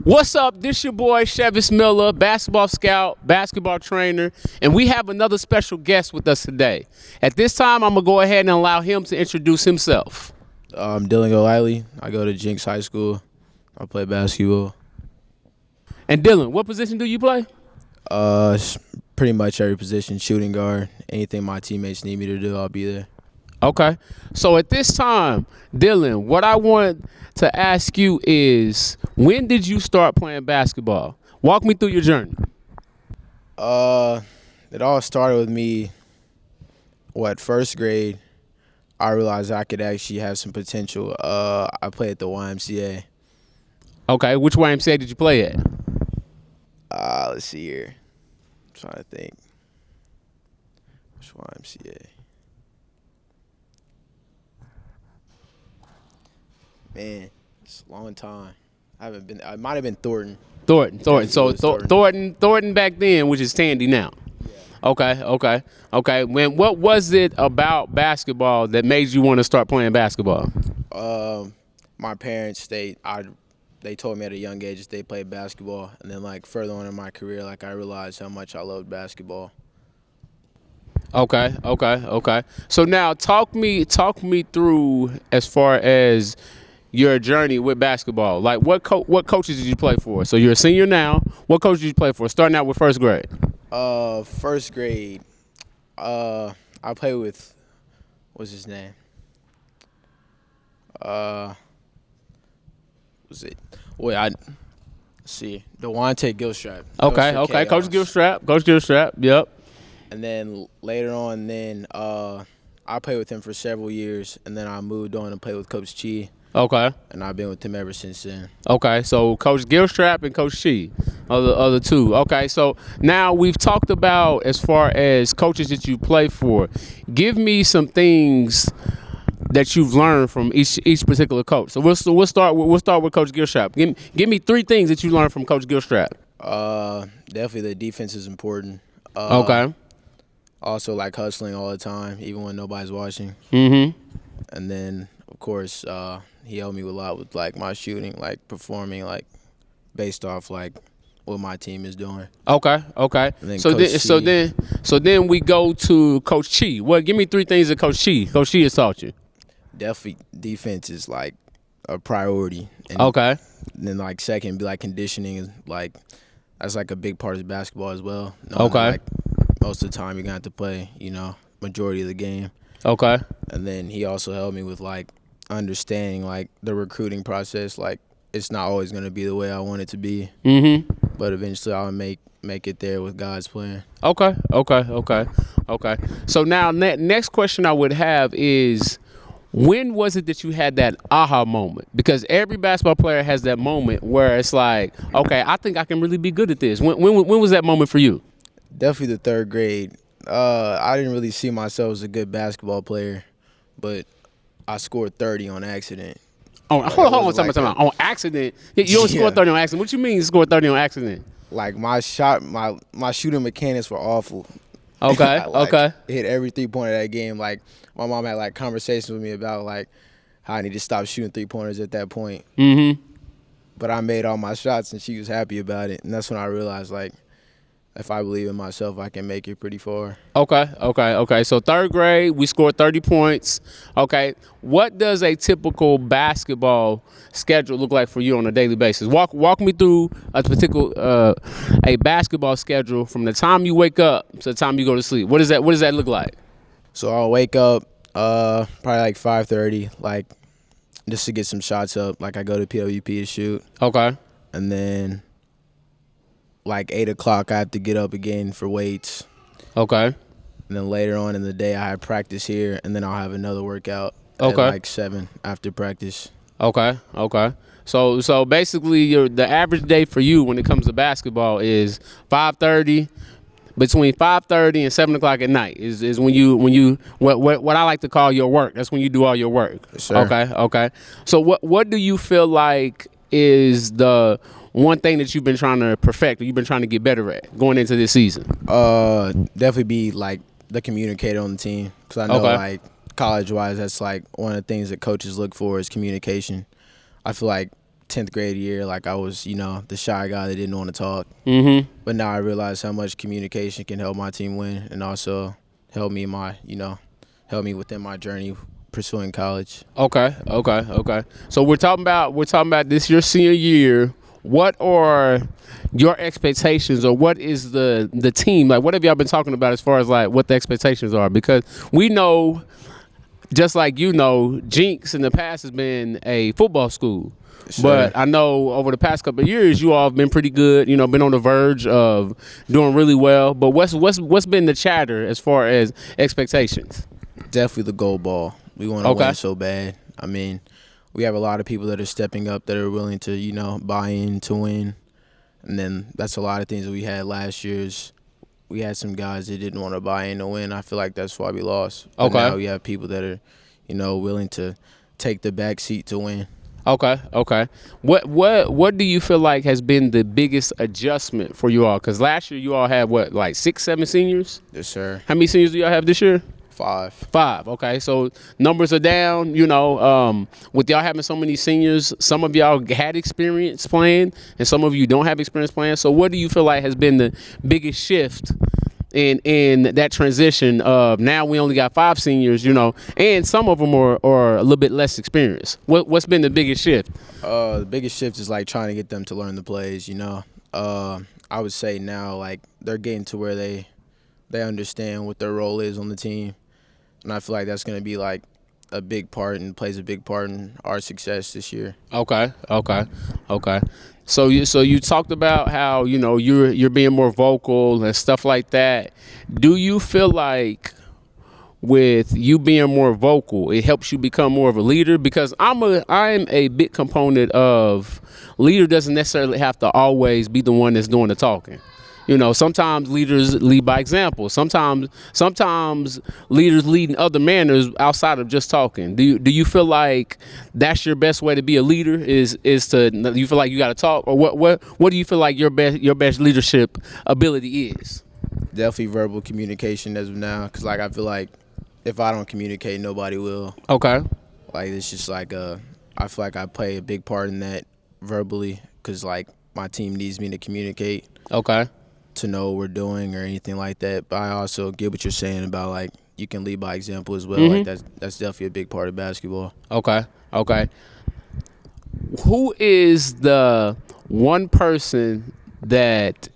What's up? This your boy Chevis Miller, basketball scout, basketball trainer, and we have another special guest with us today. At this time, I'm gonna go ahead and allow him to introduce himself. I'm Dylan Golightly. I go to Jenks High School. I play basketball. And Dylan, what position do you play? Pretty much every position, shooting guard. Anything my teammates need me to do, I'll be there. Okay. So at this time, Dylan, what I want to ask you is, when did you start playing basketball? Walk me through your journey. It all started with me, first grade. I realized I could actually have some potential. I played at the YMCA. Okay. Which YMCA did you play at? Let's see here. I'm trying to think. Which YMCA? Man, it's a long time. I haven't been. I might have been Thornton. Thornton. So Thornton. Thornton back then, which is Tandy now. Yeah. Okay. What was it about basketball that made you want to start playing basketball? My parents, they told me at a young age that they played basketball, and then further on in my career, I realized how much I loved basketball. Okay. So now talk me through as far as your journey with basketball. What coaches did you play for? So you're a senior now. What coaches did you play for? Starting out with first grade. First grade, I played with, what's his name? Was it? Wait, let's see. Dewante Gilstrap. Okay. Coach Gilstrap. Yep. And then later on, I played with him for several years, and then I moved on and played with Coach Chi. Okay. And I've been with him ever since then. Okay, so Coach Gilstrap and Coach Chi are the other two. Okay, so now we've talked about as far as coaches that you play for. Give me some things that you've learned from each particular coach. So we'll start with Coach Gilstrap. Give me three things that you learned from Coach Gilstrap. Definitely the defense is important. Okay. Also hustling all the time, even when nobody's watching. Mm-hmm. And then of course he helped me a lot with my shooting, performing based off what my team is doing. Okay. So then we go to Coach Chi. Well, give me three things that Coach Chi has taught you. Definitely defense is a priority. And Okay. then second be conditioning is that's a big part of basketball as well. Okay. Most of the time you're gonna have to play, majority of the game. Okay. And then he also helped me with understanding the recruiting process. It's not always gonna be the way I want it to be. Mm-hmm. But eventually I'll make it there with God's plan. Okay. So now next question I would have is, when was it that you had that aha moment? Because every basketball player has that moment where it's okay, I think I can really be good at this. When was that moment for you? Definitely the third grade. I didn't really see myself as a good basketball player, but I scored 30 on accident. Oh, hold on, time. On accident? You don't score 30 on accident. What you mean you scored 30 on accident? My shooting mechanics were awful. Okay, I hit every 3-pointer that game. My mom had conversations with me about how I need to stop shooting 3-pointers at that point. Mm-hmm. But I made all my shots and she was happy about it. And that's when I realized if I believe in myself, I can make it pretty far. Okay. So third grade, we scored 30 points. Okay. What does a typical basketball schedule look like for you on a daily basis? Walk me through a particular a basketball schedule from the time you wake up to the time you go to sleep. What does that look like? So I'll wake up probably 5:30, just to get some shots up. I go to PWP to shoot. Okay. And then 8 o'clock, I have to get up again for weights. Okay. And then later on in the day, I have practice here, and then I'll have another workout at 7 after practice. Okay. So basically, the average day for you when it comes to basketball is 5:30. Between 5:30 and 7 o'clock at night is when you what I like to call your work. That's when you do all your work. Yes, sir. Okay. So what do you feel like is the one thing that you've been trying to perfect, or you've been trying to get better at going into this season? Definitely be the communicator on the team, because I know college-wise, that's one of the things that coaches look for is communication. I feel 10th grade year, like I was, the shy guy that didn't want to talk. Mm-hmm. But now I realize how much communication can help my team win, and also help me help me within my journey pursuing college. Okay. So we're talking about this your senior year. What are your expectations, or what is the team like? What have y'all been talking about as far as like what the expectations are? Because we know, just like Jenks in the past has been a football school. Sure. But I know over the past couple of years, you all have been pretty good. Been on the verge of doing really well. But what's been the chatter as far as expectations? Definitely the goal ball. We want to Okay. win so bad. I mean, we have a lot of people that are stepping up, that are willing to, buy in to win. And then that's a lot of things that we had last year's. We had some guys that didn't want to buy in to win. I feel like that's why we lost. But Okay. now we have people that are, willing to take the back seat to win. Okay. What do you feel like has been the biggest adjustment for you all? Because last year you all had like 6, 7 seniors? Yes, sir. How many seniors do y'all have this year? 5. 5. Okay, so numbers are down. With y'all having so many seniors, some of y'all had experience playing, and some of you don't have experience playing. So, what do you feel like has been the biggest shift in that transition of now we only got 5 seniors, and some of them are a little bit less experienced? What's been the biggest shift? The biggest shift is like trying to get them to learn the plays. I would say now like they're getting to where they understand what their role is on the team. And I feel like that's going to be like a big part and plays a big part in our success this year. Okay. So you talked about how you're being more vocal and stuff like that. Do you feel like with you being more vocal, it helps you become more of a leader? Because I'm a big component of leader doesn't necessarily have to always be the one that's doing the talking. Sometimes leaders lead by example. Sometimes leaders lead in other manners outside of just talking. Do you feel like that's your best way to be a leader? Is to you feel like you got to talk, or what do you feel like your best leadership ability is? Definitely verbal communication as of now, because like I feel like if I don't communicate, nobody will. Okay. Like it's just like I feel like I play a big part in that verbally, because like my team needs me to communicate. Okay. To know what we're doing or anything like that. But I also get what you're saying about like you can lead by example as well. Mm-hmm. Like that's definitely a big part of basketball. Okay. Who is the one person that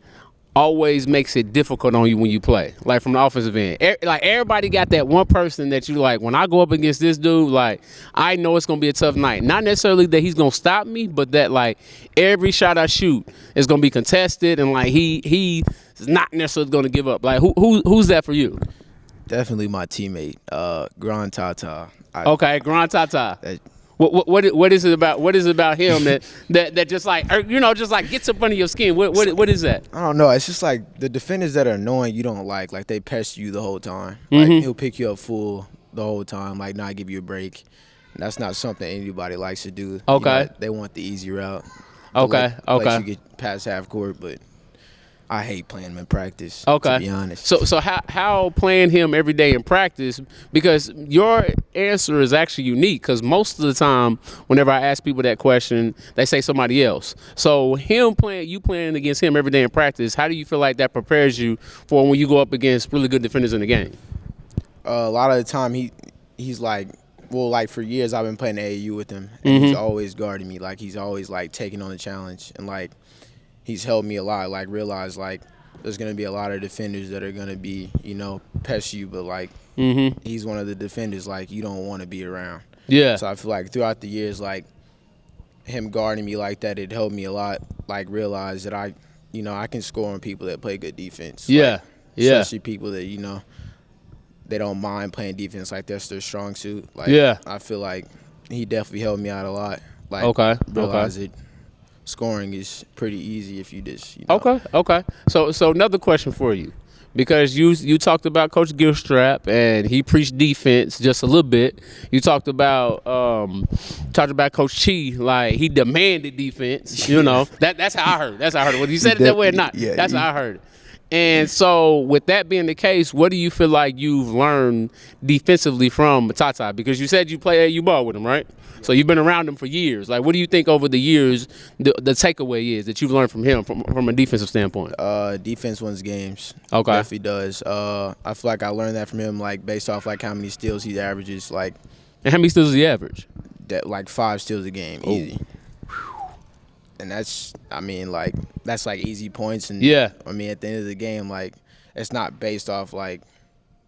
always makes it difficult on you when you play, like from the offensive end? Like everybody got that one person that you like, when I go up against this dude, like I know it's gonna be a tough night. Not necessarily that he's gonna stop me, but that like every shot I shoot is gonna be contested, and like he is not necessarily gonna give up. Like who's that for you? Definitely my teammate, Grand Tata. Okay, Grand Tata. What is it about him that just like just like gets up under your skin? What is that? I don't know. It's just like the defenders that are annoying you don't like they pest you the whole time. Mm-hmm. Like he'll pick you up full the whole time, like not give you a break. And that's not something anybody likes to do. Okay. They want the easy route. Okay. Let you get past half court, but I hate playing him in practice. Okay. To be honest. So how playing him every day in practice? Because your answer is actually unique. Because most of the time, whenever I ask people that question, they say somebody else. So you playing against him every day in practice, how do you feel like that prepares you for when you go up against really good defenders in the game? A lot of the time he's like, well, like for years I've been playing AAU with him, and he's always guarding me. Like he's always like taking on the challenge, and like he's helped me a lot. Like realize like there's gonna be a lot of defenders that are gonna be pest you, but like he's one of the defenders like you don't want to be around. Yeah. So I feel like throughout the years, like him guarding me like that, it helped me a lot. Like realize that I can score on people that play good defense. Yeah. Like, especially people that they don't mind playing defense, like that's their strong suit. Like I feel like he definitely helped me out a lot. Like realize that scoring is pretty easy if you just Okay. So another question for you, because you talked about Coach Gilstrap and he preached defense just a little bit. You talked about Coach Chi, like he demanded defense. That's how I heard. Whether you said it that way or not, that's how I heard it. And so, with that being the case, what do you feel like you've learned defensively from Tata? Because you said you play AU ball with him, right? So you've been around him for years. Like, what do you think over the years the takeaway is that you've learned from him from a defensive standpoint? Defense wins games. Okay. Definitely does. I feel like I learned that from him, like based off like how many steals he averages, like And how many steals does he average? that, like 5 steals a game, easy. And that's like easy points. And Yeah. I mean, at the end of the game, like it's not based off like,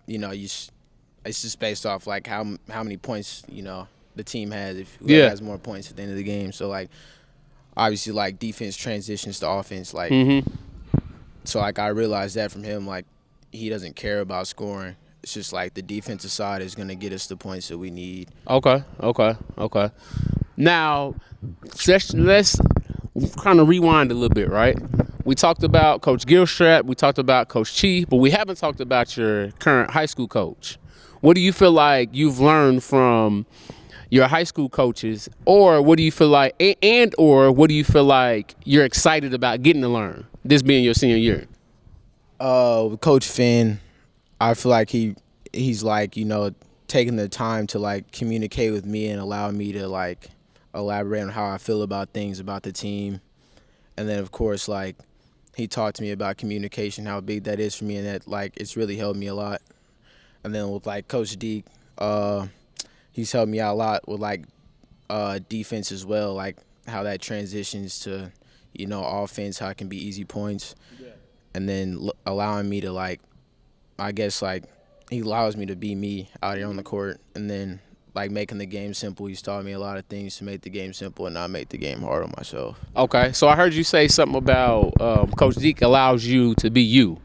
it's just based off like how many points the team has. If whoever has more points at the end of the game. So like, obviously like defense transitions to offense. Like, so like I realized that from him. Like, he doesn't care about scoring. It's just like the defensive side is gonna get us the points that we need. Okay. Now, let's kind of rewind a little bit, right? We talked about Coach Gilstrap, we talked about Coach Chi, but we haven't talked about your current high school coach. What do you feel like you've learned from your high school coaches, or what do you feel like, or what do you feel like you're excited about getting to learn, this being your senior year? With Coach Finn, I feel like he's like, taking the time to like communicate with me and allow me to like elaborate on how I feel about things about the team. And then of course like he talked to me about communication, how big that is for me, and that like it's really helped me a lot. And then with like Coach Deke, he's helped me out a lot with like defense as well, like how that transitions to offense, how it can be easy points. And then allowing me to like, I guess like he allows me to be me out here on the court, and then like making the game simple. He's taught me a lot of things to make the game simple and not make the game hard on myself. Okay, so I heard you say something about Coach Deke allows you to be you.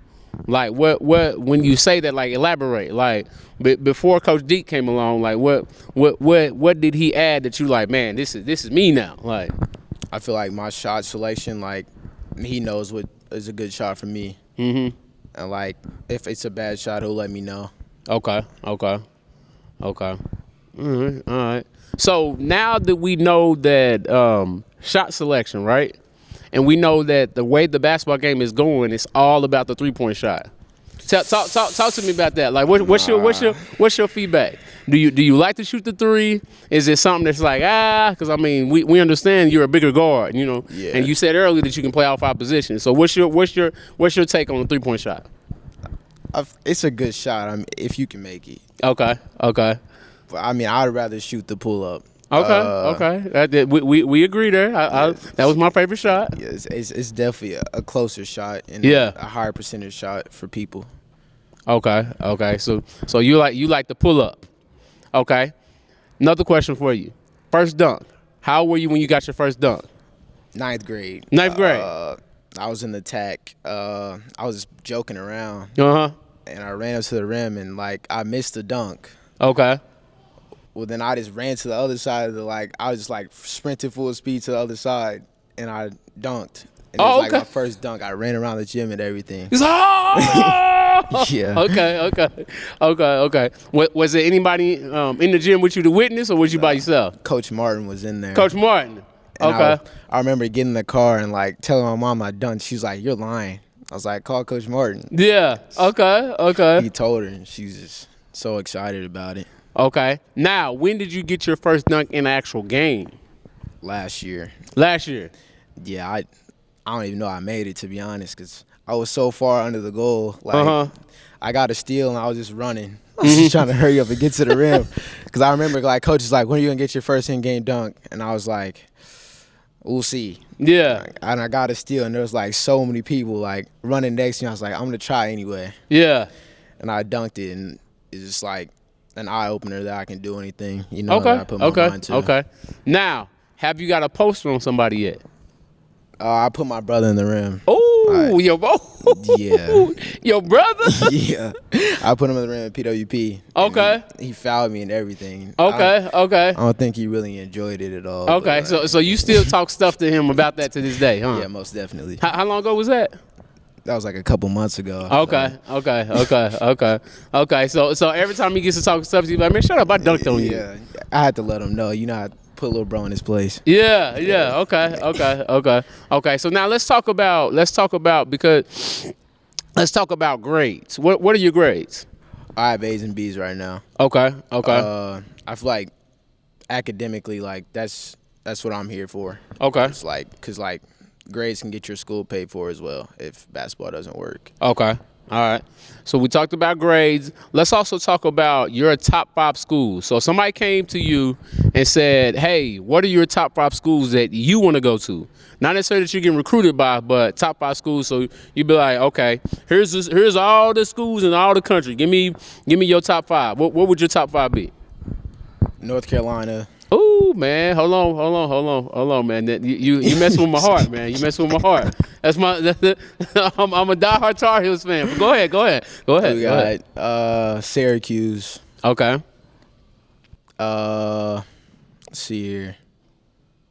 Like what when you say that, like elaborate. Like before Coach Deke came along, like what did he add that you like, man, this is me now? Like, I feel like my shot selection, like he knows what is a good shot for me. And like if it's a bad shot, he'll let me know. Okay. All right. So now that we know that shot selection, right? And we know that the way the basketball game is going, it's all about the 3-point shot. Talk to me about that. Like, what's your feedback? Do you like to shoot the three? Is it something that's like because I mean we understand you're a bigger guard, Yeah. and you said earlier that you can play all 5 positions. So what's your take on the 3-point shot? It's a good shot. I mean, if you can make it. Okay. But I mean, I'd rather shoot the pull up. Okay. We agree there. That was my favorite shot. Yeah, it's definitely a closer shot and a higher percentage shot for people. Okay. So you like the pull up. Okay. Another question for you. First dunk. How were you when you got your first dunk? 9th grade. 9th grade. I was in the tack. I was just joking around. And I ran up to the rim and like I missed the dunk. Okay. Well, then I just ran to the other side of I was just like sprinting full speed to the other side, and I dunked. And it was like my first dunk. I ran around the gym and everything. Yeah. Okay. Was there anybody in the gym with you to witness, or was you by yourself? Coach Martin was in there. Coach Martin. And I remember getting in the car and like telling my mom I dunked. She was like, "You're lying." I was like, "Call Coach Martin." Yeah. Okay. He told her, and she's just so excited about it. Okay. Now, when did you get your first dunk in an actual game? Last year. Yeah, I don't even know I made it, to be honest, because I was so far under the goal. Like, I got a steal, and I was just running. I was just trying to hurry up and get to the rim. Because I remember, like, Coach was like, when are you going to get your first in-game dunk? And I was like, we'll see. Yeah. And I got a steal, and there was, like, so many people, like, running next to me. I was like, I'm going to try anyway. Yeah. And I dunked it, and it's just, like, an eye-opener that I can do anything, that I put my mind to. Okay. Now, have you got a poster on somebody yet? I put my brother in the rim. Oh, Yeah. Your brother? Yeah. I put him in the rim at PWP. Okay. He fouled me and everything. Okay. I don't think he really enjoyed it at all. Okay, so you still talk stuff to him about that to this day, huh? Yeah, most definitely. How long ago was that? That was like a couple months ago. Okay. So every time he gets to talk stuff, he's like, man, shut up, I dunked on you. Yeah, I had to let him know. I put little bro in his place. Yeah. Okay. So now let's talk about because Let's talk about grades. What are your grades? I have A's and B's right now. Okay. I feel like academically, like that's what I'm here for. Okay. It's like because like grades can get your school paid for as well if basketball doesn't work. Okay. All right. So we talked about grades. Let's also talk about your top 5 schools. So somebody came to you and said, "Hey, what are your top 5 schools that you want to go to?" Not necessarily that you're getting recruited by, but top 5 schools. So you'd be like, "Okay, here's all the schools in all the country. Give me your top 5. What would your top 5 be?" North Carolina. Ooh, man, hold on, man. You messing with my heart, man. You messing with my heart. I'm a diehard Tar Heels fan. But go ahead. We got Syracuse. Okay. Let's see here.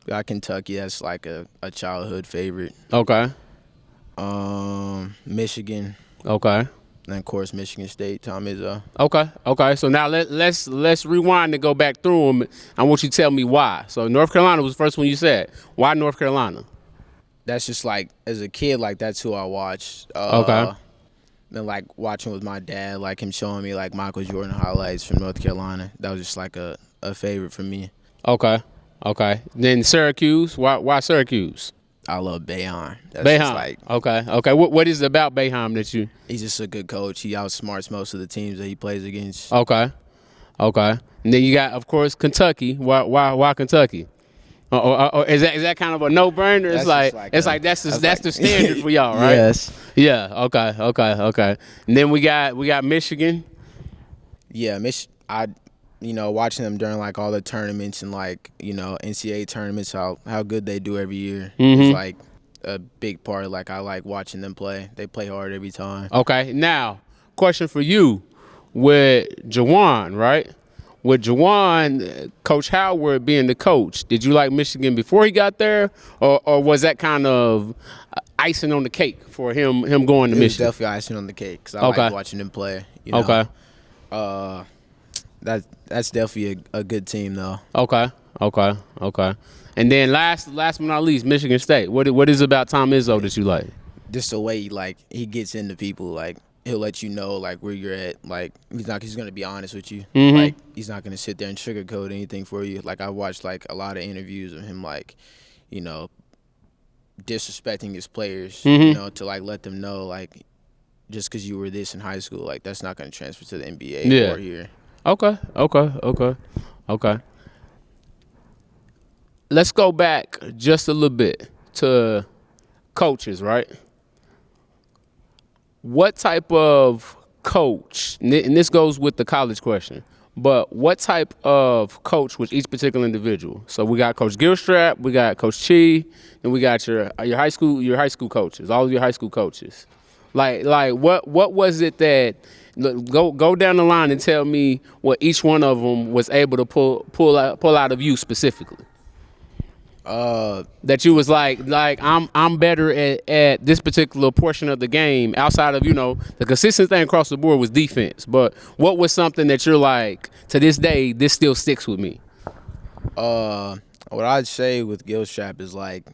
We got Kentucky. That's like a childhood favorite. Okay. Michigan. Okay. And of course Michigan State. Tom Izzo. Okay. So now let's rewind and go back through them. I want you to tell me why. So North Carolina was the first one you said. Why North Carolina? That's just like as a kid, like that's who I watched. Okay. And like watching with my dad, like him showing me like Michael Jordan highlights from North Carolina. That was just like a favorite for me. Okay. Then Syracuse. Why Syracuse? I love Boeheim. Boeheim. Okay. What is it about Boeheim that you? He's just a good coach. He outsmarts most of the teams that he plays against. Okay. And then you got, of course, Kentucky. Why Kentucky? Is that kind of a no-brainer? It's like that's the standard for y'all, right? Yes. Yeah. Okay. And then we got Michigan. Yeah, watching them during like all the tournaments and like NCAA tournaments, how good they do every year is like a big part. Like I like watching them play. They play hard every time. Okay. Now, question for you with Jawan, right? With Jawan, Coach Howard being the coach, did you like Michigan before he got there, or was that kind of icing on the cake for him going to It was Michigan? definitely icing on the cake because I like watching them play. Okay. That's definitely a good team though. Okay. And then last but not least, Michigan State. What is it about Tom Izzo that you like? Just the way he gets into people. Like he'll let you know like where you're at. Like he's gonna be honest with you. Like he's not gonna sit there and sugarcoat anything for you. Like I watched like a lot of interviews of him like, disrespecting his players. To like let them know like just because you were this in high school, like that's not gonna transfer to the NBA or here. Okay. Let's go back just a little bit to coaches, right? What type of coach, and this goes with the college question, but what type of coach was each particular individual? So we got Coach Gilstrap, we got Coach Chi, and we got your high school coaches, all of your high school coaches. Like what was it that go down the line and tell me what each one of them was able to pull out of you specifically? That you was like I'm better at this particular portion of the game outside of the consistent thing across the board was defense. But what was something that you're like to this day this still sticks with me? What I'd say with Gilstrap is like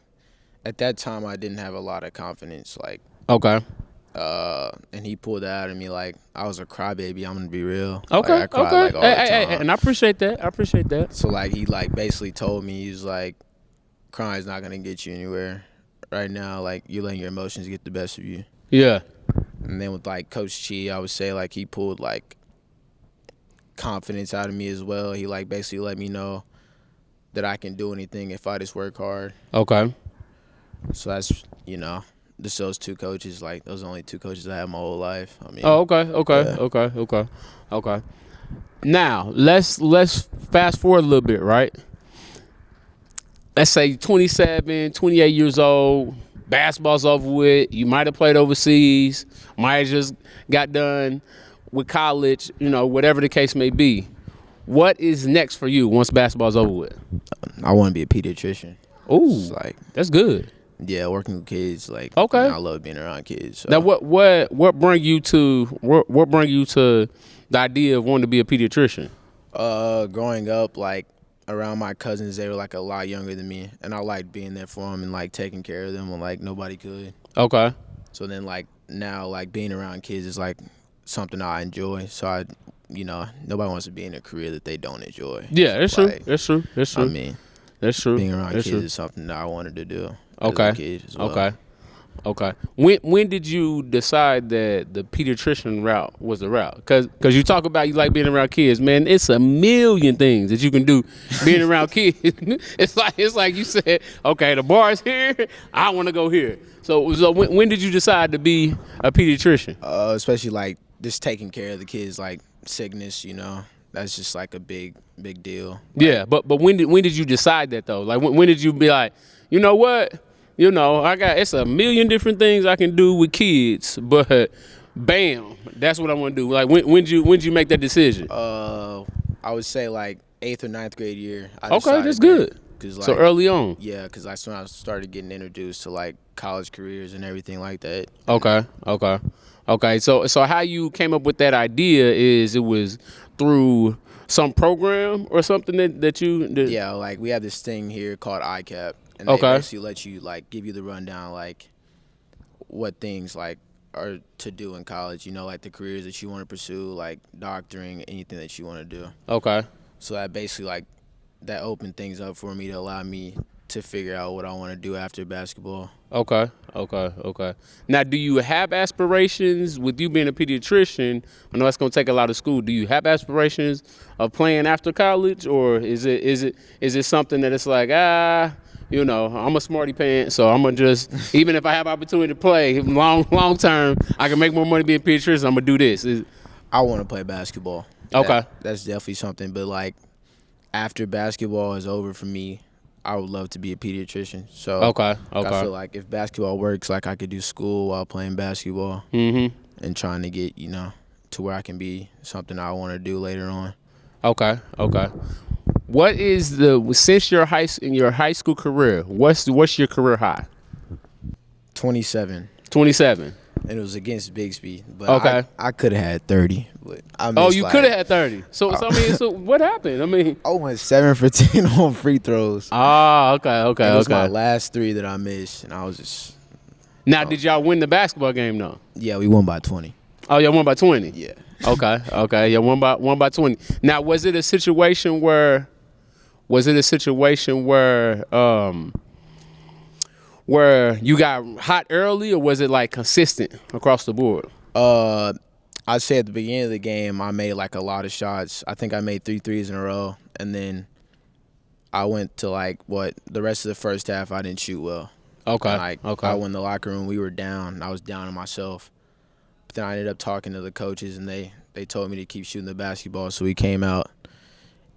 at that time I didn't have a lot of confidence. Like okay. And he pulled that out of me like I was a crybaby. I'm gonna be real. Okay. Like, I cried like all the time. Hey, and I appreciate that. So like he like basically told me he's like crying's not gonna get you anywhere right now. Like you're letting your emotions get the best of you. Yeah. And then with like Coach Chi, I would say like he pulled like confidence out of me as well. He like basically let me know that I can do anything if I just work hard. Okay. So that's just those two coaches. Like those are the only two coaches I had my whole life. I mean. Oh, okay. Yeah. Okay. Now let's fast forward a little bit, right? Let's say 27, 28 years old, basketball's over with, you might have played overseas, might have just got done with college, whatever the case may be. What is next for you once basketball's over with? I want to be a pediatrician. Ooh, that's good. Yeah, working with kids, like okay. I love being around kids. So. Now, what bring you to the idea of wanting to be a pediatrician? Growing up, like around my cousins, they were like a lot younger than me, and I liked being there for them and like taking care of them when like nobody could. Okay. So then like now like being around kids is like something I enjoy. So nobody wants to be in a career that they don't enjoy. Yeah, that's true. Like, That's true. That's true. I mean, That's true. being around That's kids true. is something that I wanted to do Okay. as a kid as well. Okay. Okay. When did you decide that the pediatrician route was the route? Because you talk about you like being around kids, man. It's a million things that you can do being around kids. It's like you said, okay, the bar's here. I want to go here. So when did you decide to be a pediatrician? Especially like just taking care of the kids, like sickness. That's just like a big deal. Yeah, but when did you decide that though? Like when did you be like, you know what? It's a million different things I can do with kids, but bam, that's what I want to do. Like when did you make that decision? I would say like 8th or 9th grade year. Okay, that's good. So early on. Yeah, because that's when I started getting introduced to like college careers and everything like that. Okay. So how you came up with that idea is it was through some program or something that you did? Yeah, like we have this thing here called ICAP. And they basically let you like give you the rundown like what things like are to do in college, like the careers that you want to pursue, like doctoring, anything that you want to do. Okay. So that basically like that opened things up for me to allow me to figure out what I want to do after basketball. Okay. Now, do you have aspirations with you being a pediatrician? I know that's going to take a lot of school. Do you have aspirations of playing after college, or is it something that it's like I'm a smarty pants, so I'm gonna just even if I have opportunity to play long term, I can make more money being a pediatrician. I'm gonna do this. I want to play basketball. Okay, that's definitely something. But like after basketball is over for me, I would love to be a pediatrician. So okay. I feel like if basketball works, like I could do school while playing basketball, and trying to get to where I can be something I want to do later on. Okay. What is since in your high school career? What's your career high? 27. 27. And it was against Bixby, but okay. I could have had 30. But you could have had 30. So what happened? I went 7 for 10 on free throws. Okay. It was my last 3 that I missed, and I was just. Now, did y'all win the basketball game though? Yeah, we won by 20. Oh, y'all won by 20. Yeah. Okay. Yeah, won by 20. Now, was it a situation where you got hot early, or was it like consistent across the board? I'd say at the beginning of the game, I made like a lot of shots. I think I made 3 threes in a row, and then I went to the rest of the first half I didn't shoot well. Okay. And I went in the locker room. We were down. I was down on myself. But then I ended up talking to the coaches, and they told me to keep shooting the basketball. So we came out,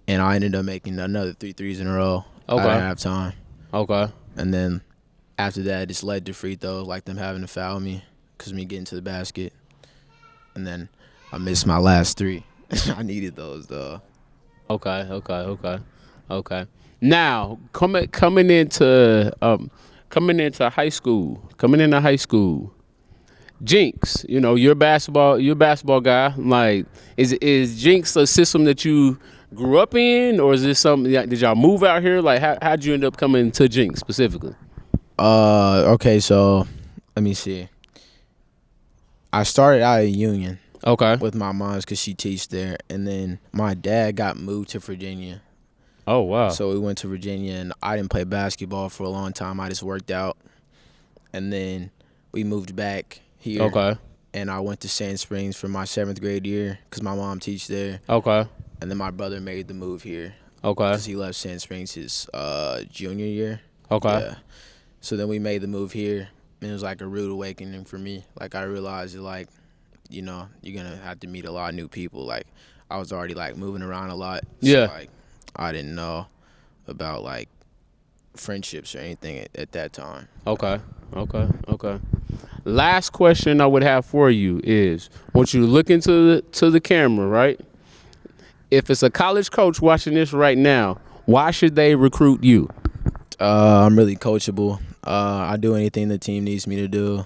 and I ended up making another 3 threes in a row at halftime. Okay. And then after that, it just led to free throws, like them having to foul me because me getting to the basket. And then I missed my last 3. I needed those, though. Okay. Now, coming into high school, Jenks, you're a basketball guy. Like, is Jenks a system that you grew up in, or is this something? Did y'all move out here? Like, how'd you end up coming to Jenks specifically? Okay, so let me see. I started out at Union. Okay. With my mom's because she teaches there, and then my dad got moved to Virginia. Oh wow! So we went to Virginia, and I didn't play basketball for a long time. I just worked out, and then we moved back here. Okay. And I went to Sand Springs for my 7th grade year because my mom teaches there. Okay. And then my brother made the move here. Okay. Because he left Sand Springs his junior year. Okay. Yeah. So then we made the move here, and it was like a rude awakening for me. Like I realized that you're gonna have to meet a lot of new people. Like I was already moving around a lot. Yeah. So, I didn't know about friendships or anything at that time. Okay. Last question I would have for you is, I want you to look into the camera, right? If it's a college coach watching this right now, why should they recruit you? I'm really coachable. I do anything the team needs me to do.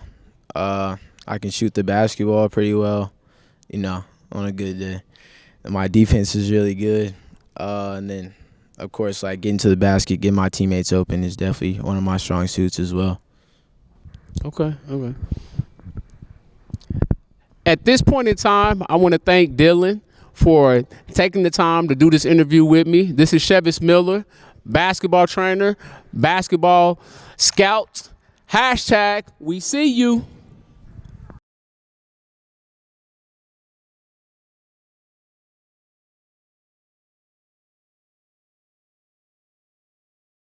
I can shoot the basketball pretty well, on a good day. And my defense is really good. And then, of course, getting to the basket, getting my teammates open is definitely one of my strong suits as well. Okay. at this point in time, I want to thank Dylan for taking the time to do this interview with me. This is Chevis Miller, basketball trainer, basketball scout. # we see you.